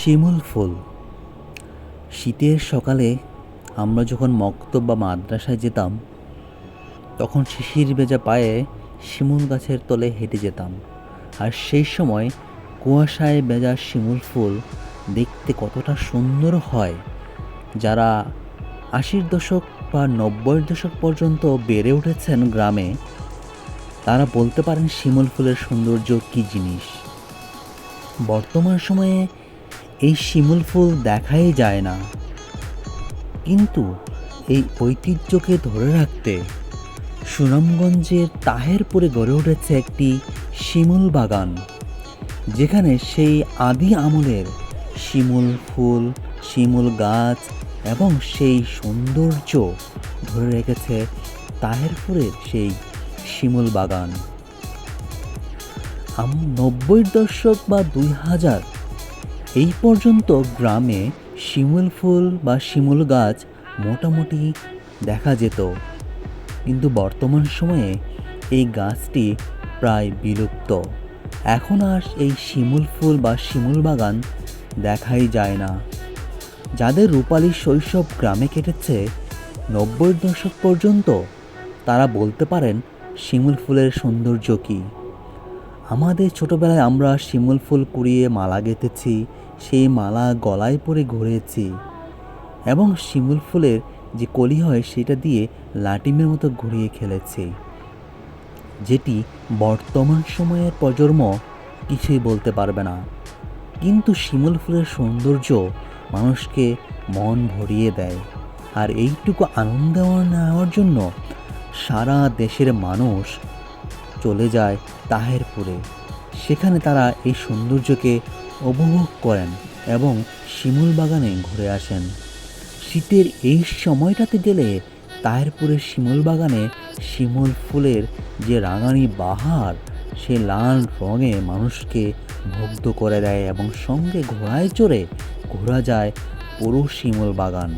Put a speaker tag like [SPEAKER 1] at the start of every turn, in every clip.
[SPEAKER 1] শিমুল ফুল। শীতের সকালে আমরা যখন মক্তব বা মাদ্রাসায় যেতাম, তখন শিশির ভেজা পায়ে শিমুল গাছের তলে হেঁটে যেতাম। আর সেই সময় কুয়াশায় ভেজা শিমুল ফুল দেখতে কতটা সুন্দর হয়। যারা 80-র দশক বা 90-এর দশক পর্যন্ত বেড়ে উঠেছেন গ্রামে, তারা বলতে পারেন শিমুল ফুলের সৌন্দর্য কী জিনিস। বর্তমান সময়ে এই শিমুল ফুল দেখাই যায় না, কিন্তু এই ঐতিহ্যকে ধরে রাখতে সুনামগঞ্জের তাহেরপুরে গড়ে উঠেছে একটি শিমুল বাগান, যেখানে সেই আদি আমলের শিমুল ফুল, শিমুল গাছ এবং সেই সৌন্দর্য ধরে রেখেছে তাহেরপুরের সেই শিমুল বাগান। 90-র দশক বা 2000 এই পর্যন্ত গ্রামে শিমুল ফুল বা শিমুল গাছ মোটামুটি দেখা যেত, কিন্তু বর্তমান সময়ে এই গাছটি প্রায় বিলুপ্ত। এখন আর এই শিমুল ফুল বা শিমুল বাগান দেখাই যায় না। যাদের রূপালী শৈশব গ্রামে কেটেছে 90-র দশক পর্যন্ত, তারা বলতে পারেন শিমুল ফুলের সৌন্দর্য কী। আমাদের ছোটোবেলায় আমরা শিমুল ফুল কুড়িয়ে মালা গেঁথেছি, সেই মালা গলায় পরে ঘুরেছি এবং শিমুল ফুলের যে কলি হয় সেটা দিয়ে লাটিমের মতো ঘুরিয়ে খেলেছি, যেটি বর্তমান সময়ের প্রজন্ম কিছুই বলতে পারবে না। কিন্তু শিমুল ফুলের সৌন্দর্য মানুষকে মন ভরিয়ে দেয়। আর এইটুকু আনন্দ নেওয়ার জন্য সারা দেশের মানুষ চলে যায় তাহেরপুরে। সেখানে তারা এই সৌন্দর্যকে উপভোগ করেন এবং শিমুল বাগানে ঘুরে আসেন। শীতের এই সময়টাতে গেলে তাহেরপুরের শিমুল বাগানে শিমুল ফুলের যে রাঙানি বাহার, সে লাল রঙে মানুষকে মুগ্ধ করে দেয় এবং সঙ্গে ঘোড়ায় চড়ে ঘোরা যায় পুরো শিমুল বাগান।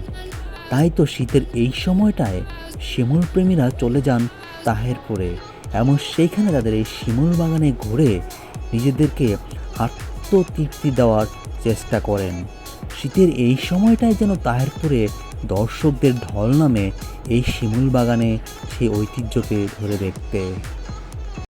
[SPEAKER 1] তাই তো শীতের এই সময়টায় শিমুল প্রেমীরা চলে যান তাহেরপুরে এবং সেইখানে তাদের এই শিমুল বাগানে ঘুরে নিজেদেরকে আত্মতৃপ্তি দেওয়ার চেষ্টা করেন। শীতের এই সময়টায় যেন তাহেরপুরে দর্শকদের ঢল নামে এই শিমুল বাগানে সেই ঐতিহ্যকে ধরে দেখতে।